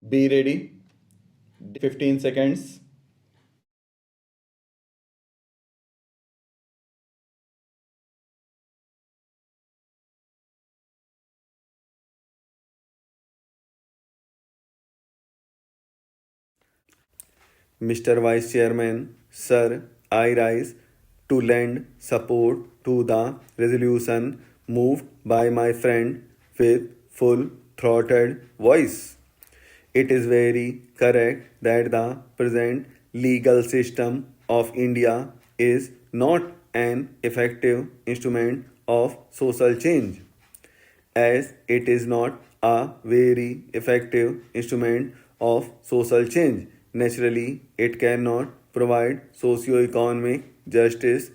Be ready. 15 seconds. Mr. Vice Chairman, Sir, I rise to lend support to the resolution moved by my friend with full throated voice. It is very correct that the present legal system of India is not an effective instrument of social change, as it is not a very effective instrument of social change. Naturally, it cannot provide socio-economic justice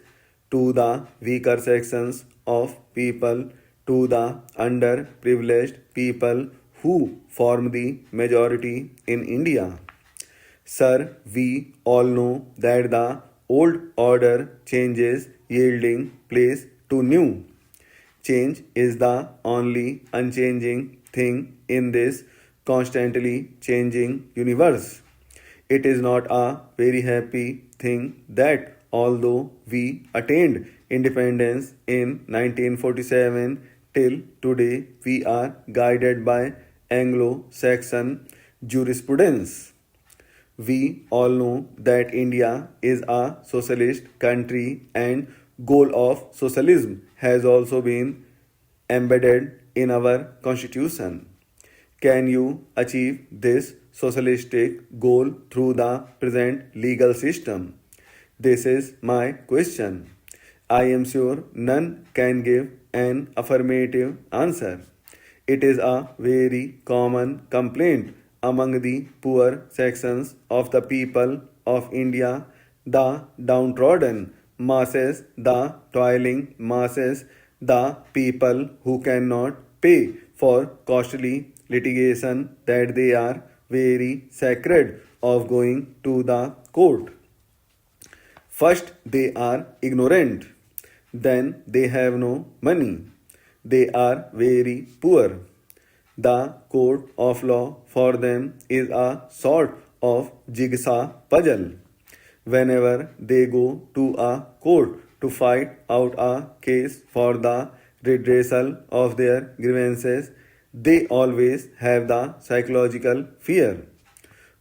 to the weaker sections of people, to the underprivileged people who form the majority in India. Sir, we all know that the old order changes yielding place to new. Change is the only unchanging thing in this constantly changing universe. It is not a very happy thing that although we attained independence in 1947 till today we are guided by Anglo-Saxon jurisprudence. We all know that India is a socialist country and goal of socialism has also been embedded in our constitution. Can you achieve this socialistic goal through the present legal system? This is my question. I am sure none can give an affirmative answer. It is a very common complaint among the poor sections of the people of India, the downtrodden masses, the toiling masses, the people who cannot pay for costly litigation, that they are very sacred of going to the court. First, they are ignorant. Then, they have no money. They are very poor. The court of law for them is a sort of jigsaw puzzle. Whenever they go to a court to fight out a case for the redressal of their grievances, they always have the psychological fear.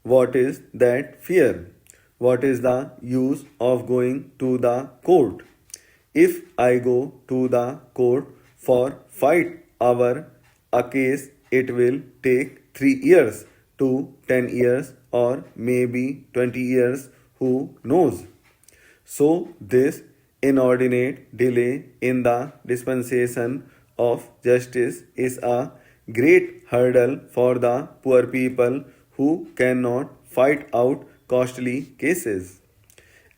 What is that fear? What is the use of going to the court? If I go to the court for fight over a case, it will take 3 years to 10 years or maybe 20 years, who knows? So, this inordinate delay in the dispensation of justice is a great hurdle for the poor people who cannot fight out costly cases.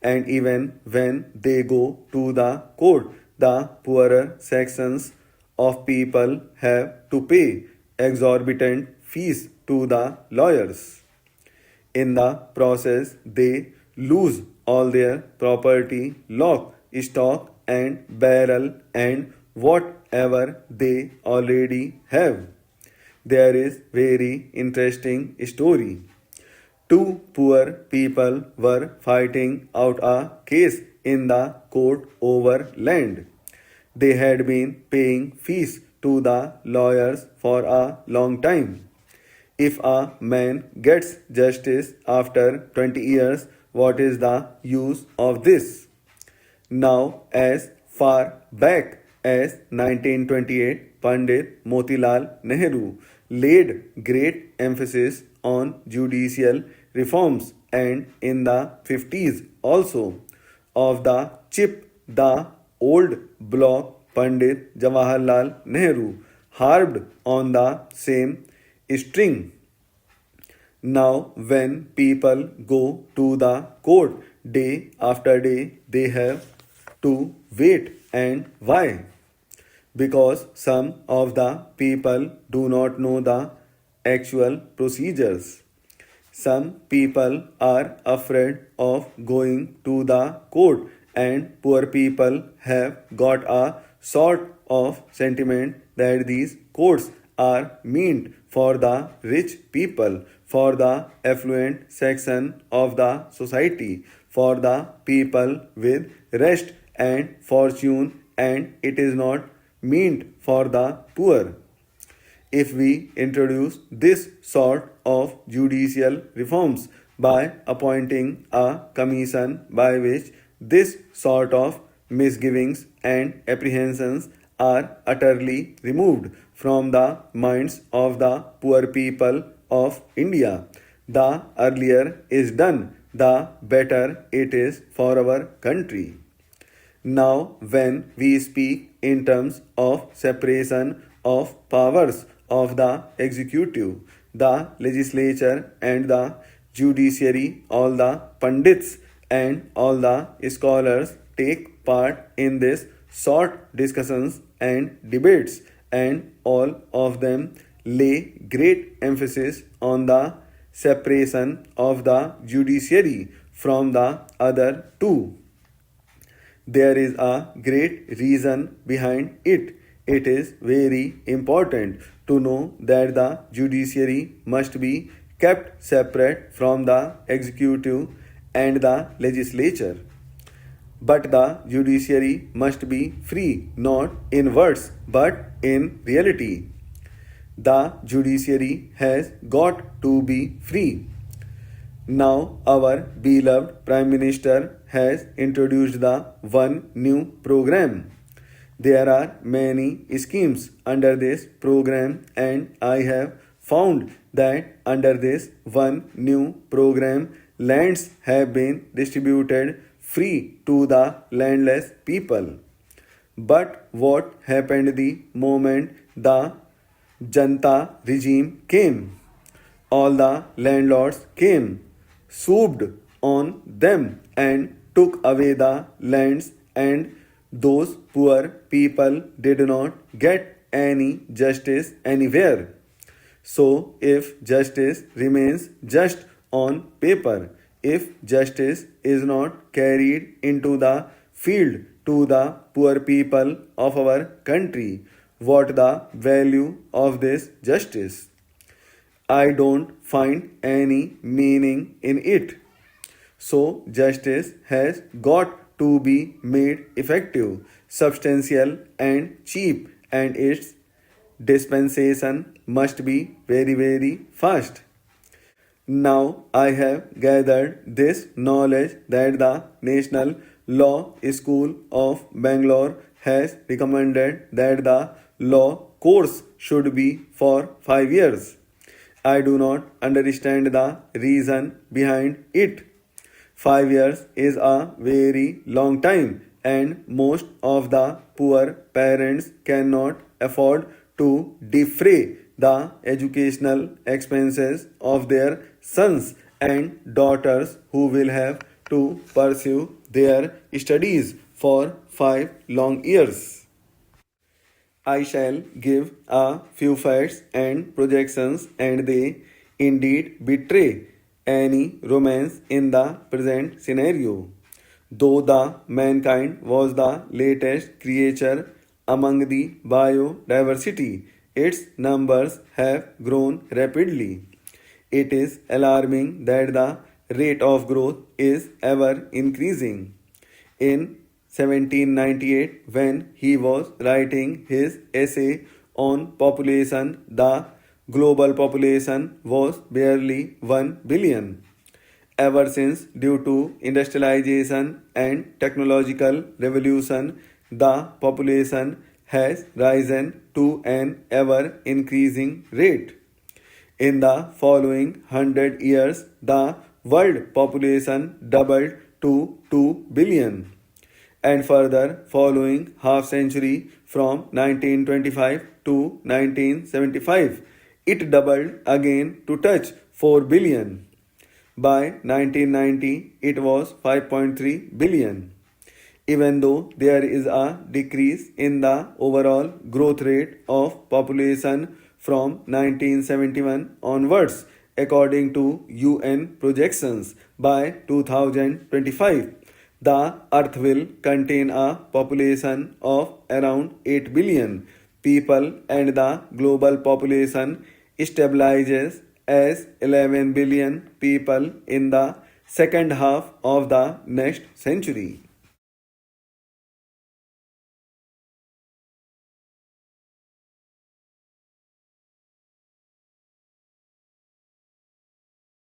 And even when they go to the court, the poorer sections of people have to pay exorbitant fees to the lawyers. In the process, they lose all their property, lock, stock, and barrel, and whatever they already have. There is very interesting story. Two poor people were fighting out a case in the court over land. They had been paying fees to the lawyers for a long time. If a man gets justice after 20 years, what is the use of this? Now, as far back as 1928, Pandit Motilal Nehru laid great emphasis on judicial reforms, and in the 50s also of the chip, the old block, Pandit Jawaharlal Nehru harped on the same string. Now, when people go to the court day after day, they have to wait. And why? Because some of the people do not know the actual procedures. Some people are afraid of going to the court, and poor people have got a sort of sentiment that these courts are meant for the rich people, for the affluent section of the society, for the people with rest and fortune, and it is not meant for the poor. If we introduce this sort of judicial reforms by appointing a commission by which this sort of misgivings and apprehensions are utterly removed from the minds of the poor people of India, the earlier is done, the better it is for our country. Now, when we speak in terms of separation of powers of the executive, the legislature, and the judiciary, all the pundits and all the scholars take part in this short discussions and debates, and all of them lay great emphasis on the separation of the judiciary from the other two. There is a great reason behind it. It is very important to know that the judiciary must be kept separate from the executive and the legislature. But the judiciary must be free, not in words, but in reality. The judiciary has got to be free. Now, our beloved Prime Minister has introduced the one new program. There are many schemes under this program, and I have found that under this one new program, lands have been distributed free to the landless people. But what happened the moment the Janta regime came? All the landlords came, swooped on them, and took away the lands, and those poor people did not get any justice anywhere. So, if justice remains just on paper, if justice is not carried into the field to the poor people of our country, what the value of this justice? I don't find any meaning in it. So, justice has got to be made effective, substantial, and cheap, and its dispensation must be very, very fast. Now, I have gathered this knowledge that the National Law School of Bangalore has recommended that the law course should be for 5 years. I do not understand the reason behind it. 5 years is a very long time, and most of the poor parents cannot afford to defray the educational expenses of their sons and daughters who will have to pursue their studies for 5 long years. I shall give a few facts and projections, and they indeed betray any romance in the present scenario. Though the mankind was the latest creature among the biodiversity, its numbers have grown rapidly. It is alarming that the rate of growth is ever increasing. In 1798, when he was writing his essay on population, the global population was barely 1 billion. Ever since, due to industrialization and technological revolution, the population has risen to an ever increasing rate. In the following 100 years, the world population doubled to 2 billion. And further, following half century from 1925 to 1975, it doubled again to touch 4 billion. By 1990, it was 5.3 billion. Even though there is a decrease in the overall growth rate of population from 1971 onwards, according to UN projections, by 2025, the Earth will contain a population of around 8 billion people and the global population stabilizes as 11 billion people in the second half of the next century.